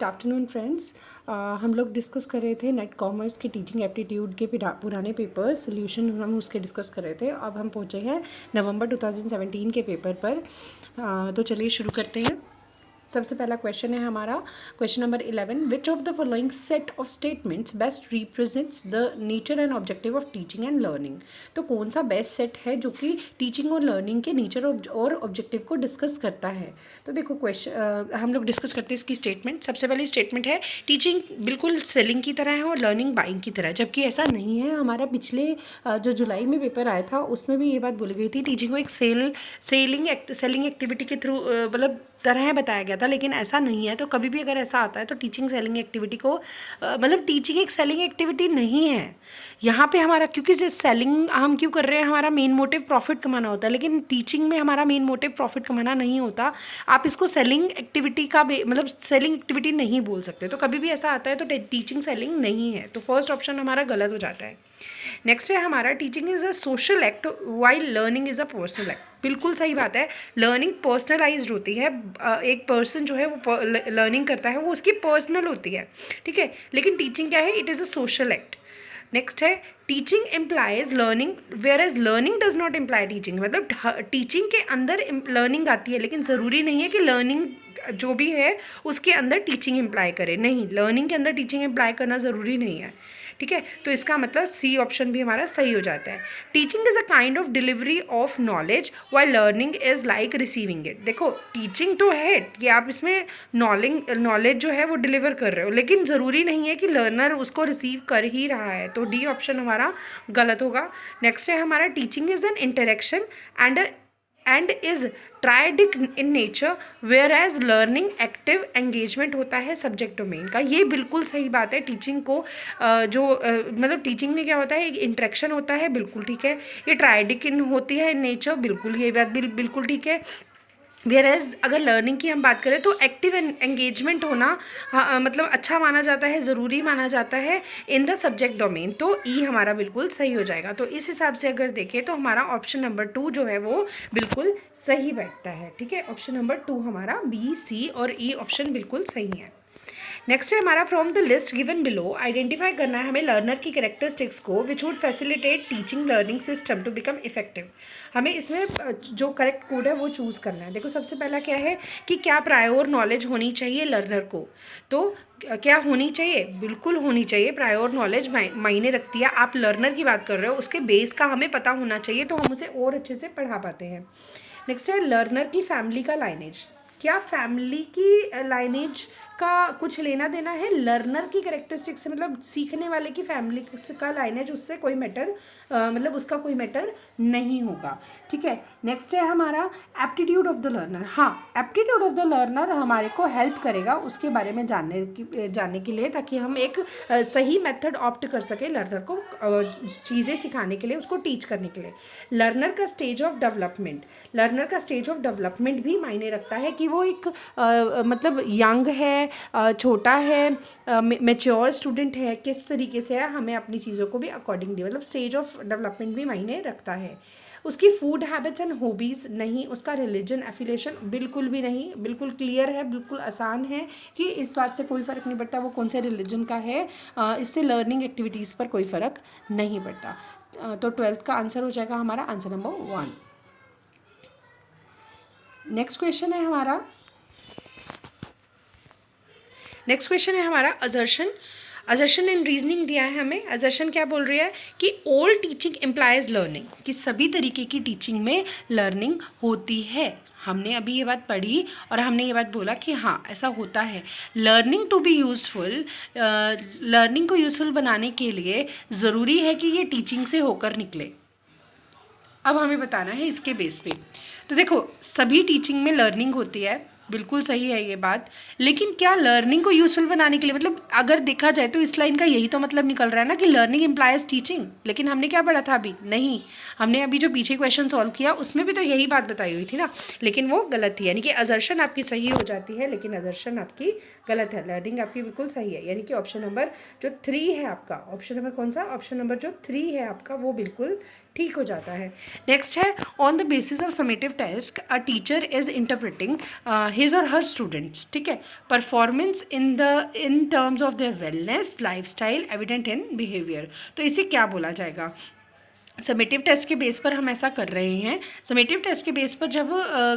Good afternoon friends. हम लोग discuss कर रहे थे नेट कॉमर्स के टीचिंग एप्टीट्यूड के पुराने पेपर सोल्यूशन हम उसके डिस्कस कर रहे थे। अब हम पहुँचे हैं नवंबर 2017 के पेपर पर। तो चलिए शुरू करते हैं। सबसे पहला क्वेश्चन है हमारा question number 11, which of the following set of statements best represents the nature and objective of teaching and learning. तो कौन सा बेस्ट सेट है जो कि टीचिंग और लर्निंग के नेचर और ऑब्जेक्टिव को डिस्कस करता है। तो देखो क्वेश्चन हम लोग डिस्कस करते हैं इसकी स्टेटमेंट। सबसे पहली स्टेटमेंट है टीचिंग बिल्कुल सेलिंग की तरह है और लर्निंग बाइंग की तरह है, जबकि ऐसा नहीं है। हमारा पिछले जो जुलाई में पेपर आया था उसमें भी ये बात बोली गई थी, टीचिंग को एक सेलिंग एक्टिविटी के थ्रू मतलब तरह बताया गया था, लेकिन ऐसा नहीं है। तो कभी भी अगर ऐसा आता है तो टीचिंग सेलिंग एक्टिविटी को मतलब टीचिंग एक सेलिंग एक्टिविटी नहीं है यहाँ पे हमारा, क्योंकि सेलिंग हम क्यों कर रहे हैं, हमारा मेन मोटिव प्रॉफिट कमाना होता है, लेकिन टीचिंग में हमारा मेन मोटिव प्रॉफिट कमाना नहीं होता। आप इसको सेलिंग एक्टिविटी का मतलब सेलिंग एक्टिविटी नहीं बोल सकते। तो कभी भी ऐसा आता है तो टीचिंग सेलिंग नहीं है, तो फर्स्ट ऑप्शन हमारा गलत हो जाता है। नेक्स्ट है हमारा teaching is a social act while learning is a personal act. बिल्कुल सही बात है, लर्निंग पर्सनलाइज्ड होती है। एक पर्सन जो है वो लर्निंग करता है वो उसकी पर्सनल होती है, ठीक है, लेकिन टीचिंग क्या है, it is a social act. Next है teaching implies learning whereas learning does not imply teaching. मतलब टीचिंग के अंदर लर्निंग आती है, लेकिन ज़रूरी नहीं है कि लर्निंग जो भी है उसके अंदर टीचिंग इम्प्लाई करे। नहीं, लर्निंग के अंदर टीचिंग इम्प्लाई करना ज़रूरी नहीं है, ठीक है। तो इसका मतलब सी ऑप्शन भी हमारा सही हो जाता है। Teaching is a kind of delivery of knowledge while learning is like receiving it. देखो टीचिंग तो है कि आप इसमें नॉलेज जो है वो डिलीवर कर रहे हो, लेकिन ज़रूरी नहीं है कि लर्नर उसको रिसीव कर ही रहा है। तो डी ऑप्शन हमारा गलत होगा। नेक्स्ट है हमारा teaching is an interaction and is triadic in nature whereas learning active engagement होता है सब्जेक्ट डोमेन का। ये बिल्कुल सही बात है। टीचिंग को मतलब टीचिंग में क्या होता है, एक इंटरेक्शन होता है, बिल्कुल ठीक है। ये ट्रायडिक इन होती है इन नेचर, बिल्कुल ये बात बिल्कुल ठीक है। वेयर एज अगर लर्निंग की हम बात करें तो एक्टिव एंगेजमेंट होना मतलब अच्छा माना जाता है, ज़रूरी माना जाता है इन द सब्जेक्ट डोमेन। तो ई हमारा बिल्कुल सही हो जाएगा। तो इस हिसाब से अगर देखें तो हमारा ऑप्शन नंबर 2 जो है वो बिल्कुल सही बैठता है, ठीक है। ऑप्शन नंबर 2 हमारा बी, सी और ई ऑप्शन बिल्कुल सही है। नेक्स्ट है हमारा from the list given below identify करना है हमें लर्नर की कैरेक्टरिस्टिक्स को which would facilitate teaching learning system to become effective. हमें इसमें जो करेक्ट कोड है वो चूज़ करना है। देखो सबसे पहला क्या है कि क्या प्रायोर नॉलेज होनी चाहिए लर्नर को। तो क्या होनी चाहिए, बिल्कुल होनी चाहिए। प्रायोर नॉलेज मायने रखती है। आप लर्नर की बात कर रहे हो, उसके बेस का हमें पता होना चाहिए, तो हम उसे और अच्छे से पढ़ा पाते हैं। नेक्स्ट है लर्नर की फैमिली का लाइनेज। क्या फैमिली की लाइनेज का कुछ लेना देना है लर्नर की कैरेक्टरिस्टिक से, मतलब सीखने वाले की फैमिली का लाइनेज उससे कोई मैटर मतलब उसका कोई मैटर नहीं होगा, ठीक है। नेक्स्ट है हमारा एप्टीट्यूड ऑफ द लर्नर। हाँ, एप्टीट्यूड ऑफ द लर्नर हमारे को हेल्प करेगा उसके बारे में जानने के लिए, ताकि हम एक सही मेथड ऑप्ट कर सके लर्नर को चीज़ें सिखाने के लिए, उसको टीच करने के लिए। लर्नर का स्टेज ऑफ डेवलपमेंट, लर्नर का स्टेज ऑफ डेवलपमेंट भी मायने रखता है कि वो एक मतलब यंग है, छोटा है, मैच्योर स्टूडेंट है, किस तरीके से है, हमें अपनी चीज़ों को भी अकॉर्डिंगली मतलब स्टेज ऑफ डेवलपमेंट भी मायने रखता है। उसकी फूड हैबिट्स एंड हॉबीज़ नहीं, उसका रिलीजन एफिलिएशन बिल्कुल भी नहीं, बिल्कुल क्लियर है, बिल्कुल आसान है कि इस बात से कोई फ़र्क नहीं पड़ता वो कौन से रिलीजन का है। इससे लर्निंग एक्टिविटीज़ पर कोई फ़र्क नहीं पड़ता। तो 12th का आंसर हो जाएगा हमारा आंसर नंबर 1। नेक्स्ट क्वेश्चन है हमारा अजर्शन इन रीजनिंग दिया है हमें। अजर्शन क्या बोल रही है कि ऑल टीचिंग इम्प्लाइज लर्निंग, कि सभी तरीके की टीचिंग में लर्निंग होती है। हमने अभी ये बात पढ़ी और हमने ये बात बोला कि हाँ ऐसा होता है। Learning to be useful, learning को यूज़फुल बनाने के लिए ज़रूरी है कि ये टीचिंग से होकर निकले। अब हमें बताना है इसके बेस पे। तो देखो सभी टीचिंग में लर्निंग होती है, बिल्कुल सही है ये बात, लेकिन क्या लर्निंग को यूज़फुल बनाने के लिए, मतलब अगर देखा जाए तो इस लाइन का यही तो मतलब निकल रहा है ना कि लर्निंग इम्प्लाइज टीचिंग। लेकिन हमने क्या पढ़ा था अभी, नहीं, हमने अभी जो पीछे क्वेश्चन सॉल्व किया उसमें भी तो यही बात बताई हुई थी ना, लेकिन वो गलत थी। यानी कि अजर्शन आपकी सही हो जाती है, लेकिन अजर्शन आपकी गलत है। लर्निंग आपकी बिल्कुल सही है, यानी कि ऑप्शन नंबर जो 3 है आपका, ऑप्शन नंबर कौन सा, ऑप्शन नंबर जो 3 है आपका वो बिल्कुल ठीक हो जाता है। नेक्स्ट है on the basis of summative test a teacher is interpreting his और हर स्टूडेंट्स, ठीक है, performance in terms of their wellness lifestyle evident in behaviour. तो इसे क्या बोला जाएगा? समेटिव टेस्ट के बेस पर हम ऐसा कर रहे हैं। समेटिव टेस्ट के बेस पर जब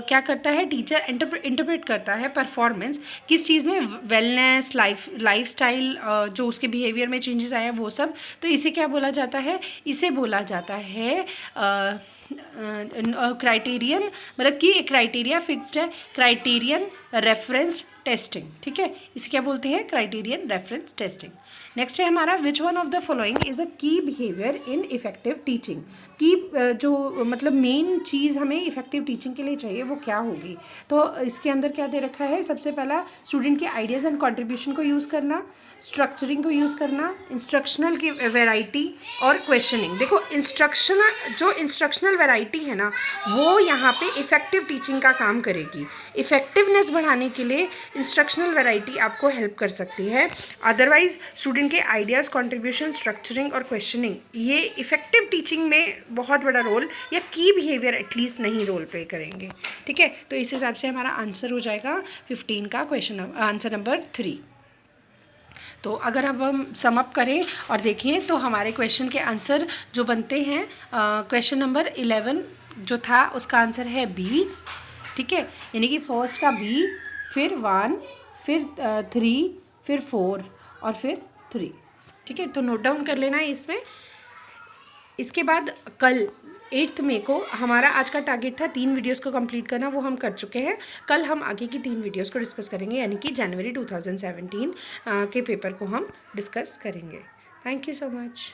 क्या करता है टीचर, इंटरप्रेट करता है परफॉर्मेंस किस चीज़ में, वेलनेस, लाइफ स्टाइल, जो उसके बिहेवियर में चेंजेस आए हैं वो सब, तो इसे क्या बोला जाता है? इसे बोला जाता है क्राइटेरियन, मतलब कि एक क्राइटेरिया फिक्स्ड है, क्राइटेरियन रेफरेंस टेस्टिंग, ठीक है, इसे क्या बोलते हैं? Criterion reference testing. नेक्स्ट है हमारा which one of the following is a की बिहेवियर इन इफेक्टिव टीचिंग। की जो मतलब मेन चीज़ हमें इफेक्टिव टीचिंग के लिए चाहिए वो क्या होगी? तो इसके अंदर क्या दे रखा है? सबसे पहला स्टूडेंट के आइडियाज़ एंड कॉन्ट्रीब्यूशन को यूज़ करना, स्ट्रक्चरिंग को यूज़ करना, इंस्ट्रक्शनल की वैरायटी और क्वेश्चनिंग। देखो इंस्ट्रक्शनल वैरायटी है ना, वो यहाँ पे इफ़ेक्टिव टीचिंग का काम करेगी। इफ़ेक्टिवनेस बढ़ाने के लिए इंस्ट्रक्शनल वैरायटी आपको हेल्प कर सकती है। अदरवाइज स्टूडेंट के आइडियाज़, कॉन्ट्रीब्यूशन, स्ट्रक्चरिंग और क्वेश्चनिंग ये इफ़ेक्टिव टीचिंग में बहुत बड़ा रोल, या की बिहेवियर एटलीस्ट नहीं रोल प्ले करेंगे, ठीक है। तो इस हिसाब से हमारा आंसर हो जाएगा 15 का क्वेश्चन, आंसर नंबर 3। तो अगर अब हम सम अप करें और देखें तो हमारे क्वेश्चन के आंसर जो बनते हैं, क्वेश्चन नंबर 11 जो था उसका आंसर है बी, ठीक है, यानी कि फर्स्ट का बी, फिर 1, फिर 3, फिर 4 और फिर 3, ठीक है। तो नोट डाउन कर लेना है इसमें। इसके बाद कल 8 मई को हमारा आज का टारगेट था 3 वीडियोस को कंप्लीट करना, वो हम कर चुके हैं। कल हम आगे की 3 वीडियोस को डिस्कस करेंगे, यानी कि जनवरी 2017 के पेपर को हम डिस्कस करेंगे। Thank you so much.